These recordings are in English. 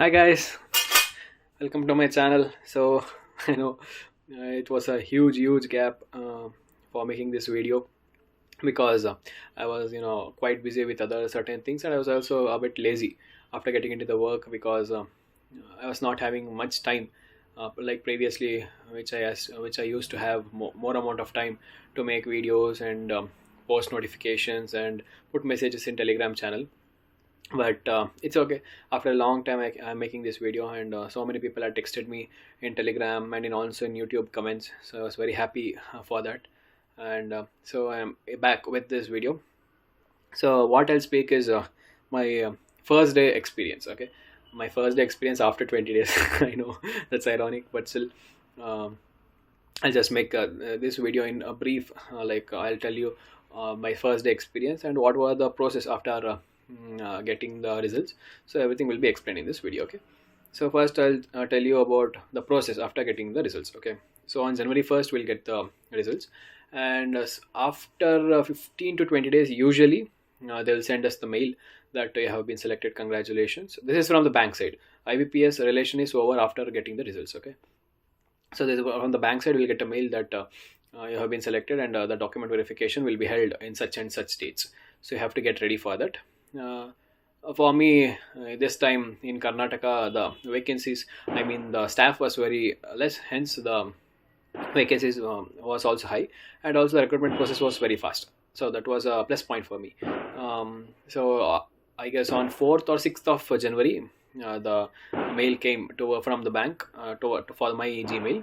Hi guys, welcome to my channel. So I know it was a huge gap for making this video because I was quite busy with other certain things, and I was also a bit lazy after getting into the work because I was not having much time like previously, which I used to have more amount of time to make videos and post notifications and put messages in Telegram channel. But it's okay. After a long time I'm making this video, and so many people have texted me in Telegram and in also in YouTube comments, so I was very happy for that. And so I'm back with this video. So what I'll speak is my first day experience. Okay, my first day experience after 20 days. I know that's ironic, but still, um, I'll just make this video in a brief. I'll tell you my first day experience and what were the process after getting the results. So everything will be explained in this video. Okay. So first I'll tell you about the process after getting the results. Okay. So on January 1st we'll get the results, and after 15 to 20 days usually they'll send us the mail that you have been selected. Congratulations. This is from the bank side. IBPS relation is over after getting the results. Okay. So there's on the bank side we'll get a mail that you have been selected, and the document verification will be held in such and such states. So you have to get ready for that. uh, for me, this time in Karnataka, the vacancies, I mean the staff was very less, hence the vacancies was also high, and also the recruitment process was very fast, so that was a plus point for me. So I guess on 4th or 6th of January, the mail came from the bank for my Gmail,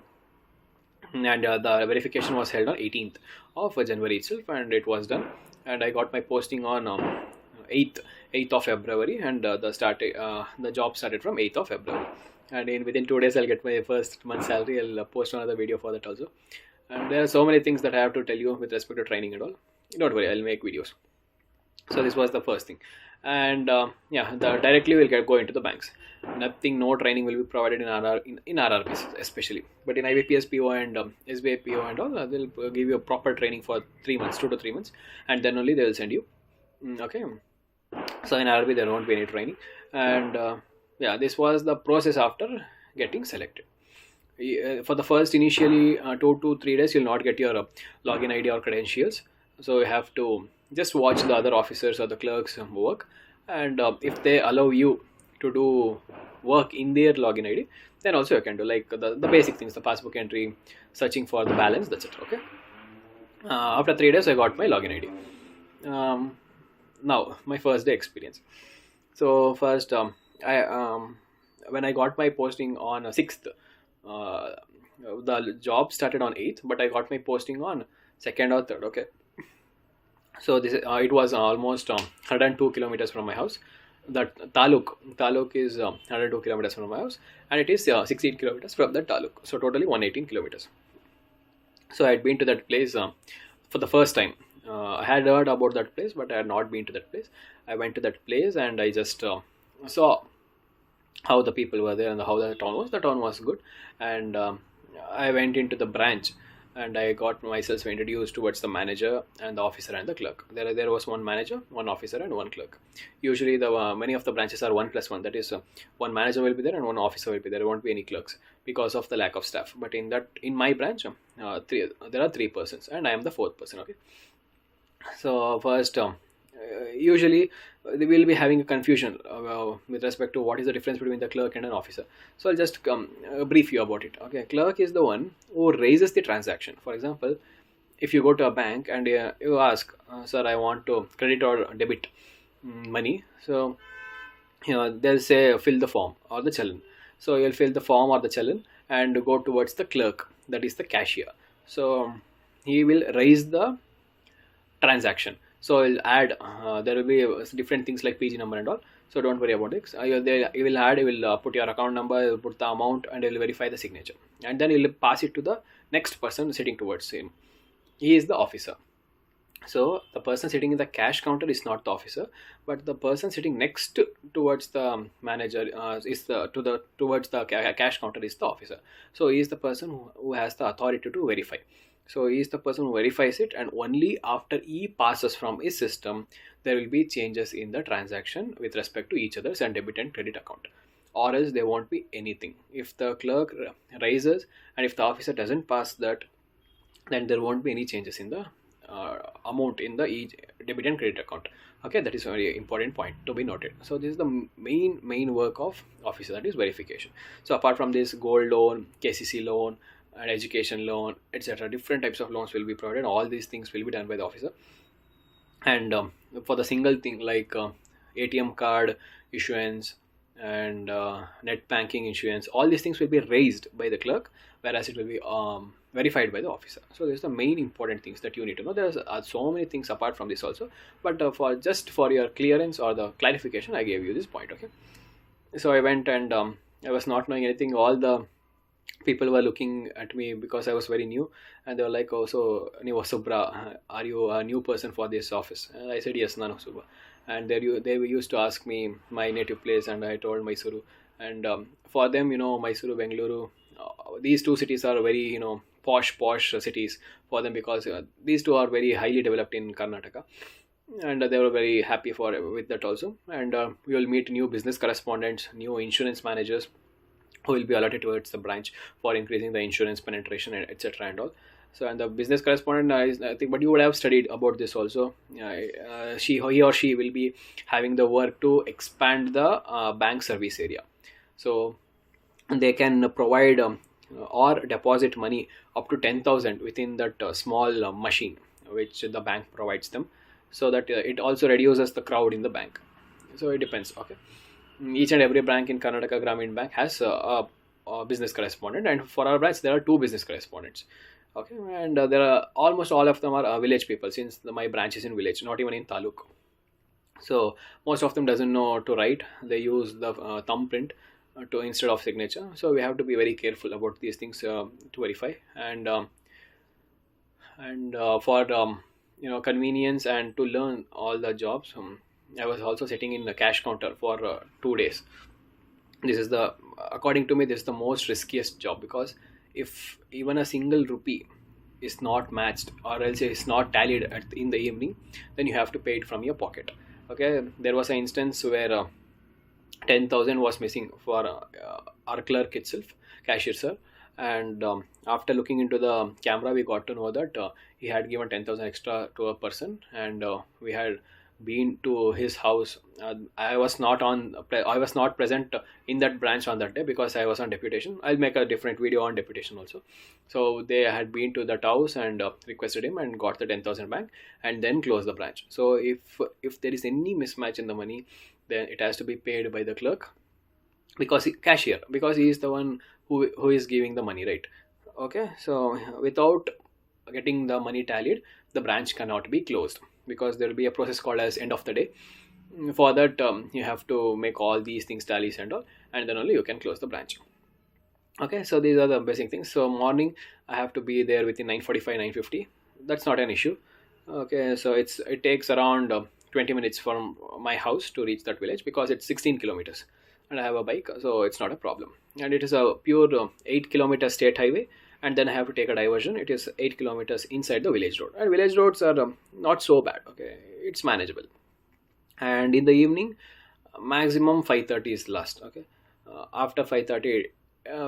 and the verification was held on 18th of January itself, and it was done. And I got my posting on 8th 8th of February, and the job started from 8th of February. And in within 2 days I'll get my first month salary. I'll post another video for that also. And there are so many things that I have to tell you with respect to training and all. Don't worry, I'll make videos. So this was the first thing. And yeah, directly we'll go into the banks. Nothing, no training will be provided in in RRBs especially, but in IBPS PO and SBI PO and all, they'll give you a proper training for 3 months, 2 to 3 months, and then only they will send you. Okay. So in RRB there won't be any training. And yeah, this was the process after getting selected. For the first initially 2 to 3 days you'll not get your login ID or credentials, so you have to just watch the other officers or the clerks work. And if they allow you to do work in their login ID, then also you can do like the basic things, the passbook entry, searching for the balance, that's it. Okay. After 3 days I got my login ID. Now my first day experience. So first, I when I got my posting on 6th, uh, the job started on 8th, but I got my posting on 2nd or 3rd. Okay. So this it was almost 102 kilometers from my house. That taluk is 102 kilometers from my house, and it is 16 kilometers from the taluk, so totally 118 kilometers. So I had been to that place for the first time. I had heard about that place, but I had not been to that place. I went to that place and I just saw how the people were there and how the town was. The town was good, and I went into the branch, and I got myself introduced towards the manager and the officer and the clerk. There was one manager, one officer, and one clerk. Usually, the many of the branches are 1+1. That is, one manager will be there and one officer will be there. There won't be any clerks because of the lack of staff. But in my branch, there are 3 persons, and I am the fourth person. Okay. So first, usually they will be having a confusion with respect to what is the difference between the clerk and an officer. So I'll just brief you about it. Okay, clerk is the one who raises the transaction. For example, if you go to a bank and you ask, "Sir, I want to credit or debit money," so they'll say fill the form or the challan. So you'll fill the form or the challan and go towards the clerk, that is the cashier. So he will raise the transaction. So I'll add there will be different things like PG number and all, so don't worry about it. You will add, you will put your account number, you will put the amount, and you will verify the signature, and then you will pass it to the next person sitting towards him. He is the officer. So the person sitting in the cash counter is not the officer, but the person sitting next towards the manager is the towards the cash counter is the officer. So he is the person who has the authority to verify. So he is the person who verifies it, and only after he passes from his system, there will be changes in the transaction with respect to each other's and debit and credit account. or else there won't be anything. If the clerk raises and if the officer doesn't pass that, then there won't be any changes in the amount in the debit and credit account. Okay, that is a very important point to be noted. So this is the main work of officer, that is verification. So apart from this, gold loan, KCC loan, and education loan, etc., different types of loans will be provided. All these things will be done by the officer. And for the single thing like ATM card issuance and net banking issuance, all these things will be raised by the clerk, whereas it will be verified by the officer. So this is the main important things that you need to know. There's so many things apart from this also, but for your clearance or the clarification, I gave you this point. Okay, so I went and I was not knowing anything. All the people were looking at me because I was very new, and they were like, "Oh, so Niva Subra, are you a new person for this office?" And I said, "Yes, Nano Subra." And they used to ask me my native place, and I told Mysuru. And for them, Mysuru, Bengaluru, these two cities are very posh cities for them, because these two are very highly developed in Karnataka, and they were very happy with that also. And we will meet new business correspondents, new insurance managers who will be allotted towards the branch for increasing the insurance penetration, etc. and all. So, and the business correspondent, I think, but you would have studied about this also. He or she will be having the work to expand the bank service area. So they can provide or deposit money up to 10,000 within that small machine which the bank provides them, so that it also reduces the crowd in the bank. So it depends. Okay, each and every bank in Karnataka Gramin Bank has a business correspondent, and for our branch there are two business correspondents. Okay, and there are almost all of them are village people, since my branch is in village, not even in taluk. So most of them doesn't know to write. They use the thumbprint to instead of signature. So we have to be very careful about these things to verify. And for convenience and to learn all the jobs, I was also sitting in the cash counter for 2 days. This is according to me, this is the most riskiest job, because if even a single rupee is not matched, or else it's not tallied in the evening, then you have to pay it from your pocket. Okay, there was an instance where 10,000 was missing for our clerk itself, cashier sir. And after looking into the camera, we got to know that he had given 10,000 extra to a person, and we had been to his house. I was not present in that branch on that day because I was on deputation. I'll make a different video on deputation also. So they had been to that house and requested him and got the 10,000 back, and then closed the branch. So if there is any mismatch in the money, then it has to be paid by the clerk, because cashier, because he is the one who is giving the money, right? Okay, so without getting the money tallied, the branch cannot be closed, because there will be a process called as end of the day. For that, you have to make all these things tallies and all, and then only you can close the branch. Okay, so these are the basic things. So morning I have to be there within 9:45, 9:50. That's not an issue. Okay, so it takes around 20 minutes from my house to reach that village, because it's 16 kilometers and I have a bike, so it's not a problem. And it is a pure 8-kilometer state highway, and then I have to take a diversion. It is 8 kilometers inside the village road, and village roads are not so bad. Okay, it's manageable. And in the evening, maximum 5:30 is last. Okay, after 5:30,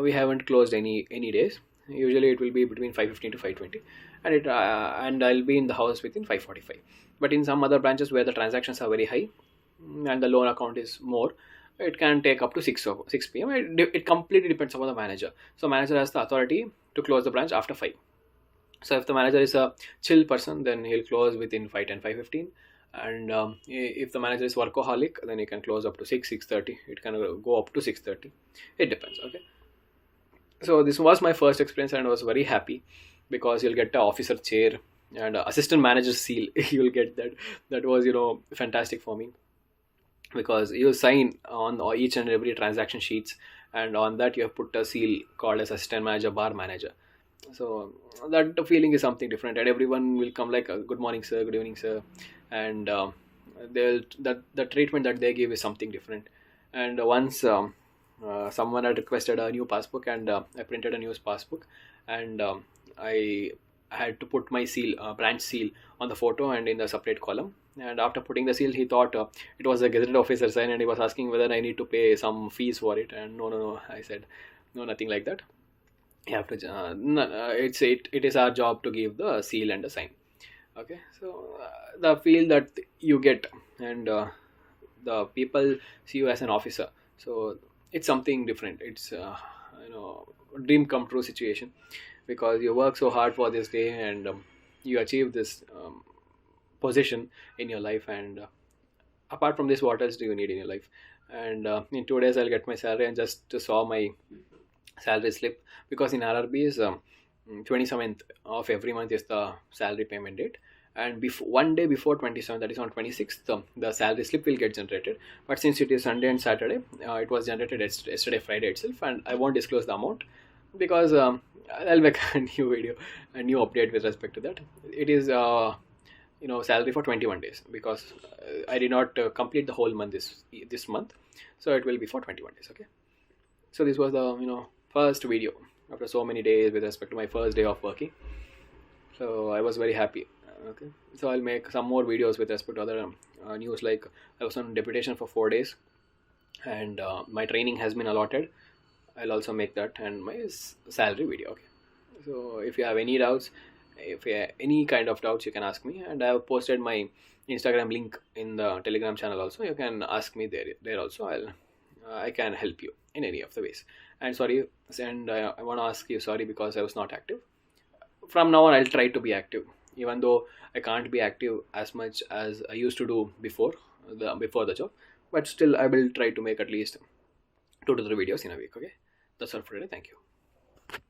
we haven't closed any days. Usually it will be between 5:15 to 5:20, and I'll be in the house within 5:45. But in some other branches where the transactions are very high and the loan account is more, it can take up to 6 p.m. It completely depends upon the manager. So manager has the authority to close the branch after 5. So if the manager is a chill person, then he'll close within 5:10, 5:15. And if the manager is workaholic, then he can close up to 6, 6:30. It can go up to 6:30. It depends. Okay. So this was my first experience, and I was very happy, because you'll get the officer chair and assistant manager seal. You'll get that. That was fantastic for me, because you sign on each and every transaction sheets, and on that you have put a seal called as assistant manager, bar manager. So that feeling is something different, and everyone will come like, good morning sir, good evening sir, and the treatment that they give is something different. And once someone had requested a new passbook, and I printed a new passbook, and I I had to put my seal, branch seal, on the photo and in the separate column. And after putting the seal, he thought it was a gazetted officer sign, and he was asking whether I need to pay some fees for it. And no, no, no. I said, no, nothing like that. You have to. It is our job to give the seal and the sign. Okay, so the feel that you get, and the people see you as an officer, so it's something different. It's dream come true situation, because you work so hard for this day, and you achieve this position in your life. And apart from this, what else do you need in your life? And in 2 days I'll get my salary, and just saw my salary slip, because in RRB is 27th of every month is the salary payment date. And one day before 27th, that is on 26th, the salary slip will get generated. But since it is Sunday and Saturday, it was generated yesterday Friday itself, and I won't disclose the amount, because I'll make a new video, a new update with respect to that. It is salary for 21 days, because I did not complete the whole month this month, so it will be for 21 days. Okay, so this was the first video after so many days with respect to my first day of working. So I was very happy. Okay, so I'll make some more videos with respect to other news, like I was on deputation for 4 days, and my training has been allotted. I'll also make that, and my salary video. Okay, so if you have any doubts, if you have any kind of doubts, you can ask me, and I have posted my Instagram link in the Telegram channel also. You can ask me there also. I can help you in any of the ways. And sorry, and I want to ask you sorry, because I was not active. From now on, I'll try to be active, even though I can't be active as much as I used to do before the job. But still, I will try to make at least 2 to 3 videos in a week. Okay, that's all for today. Thank you.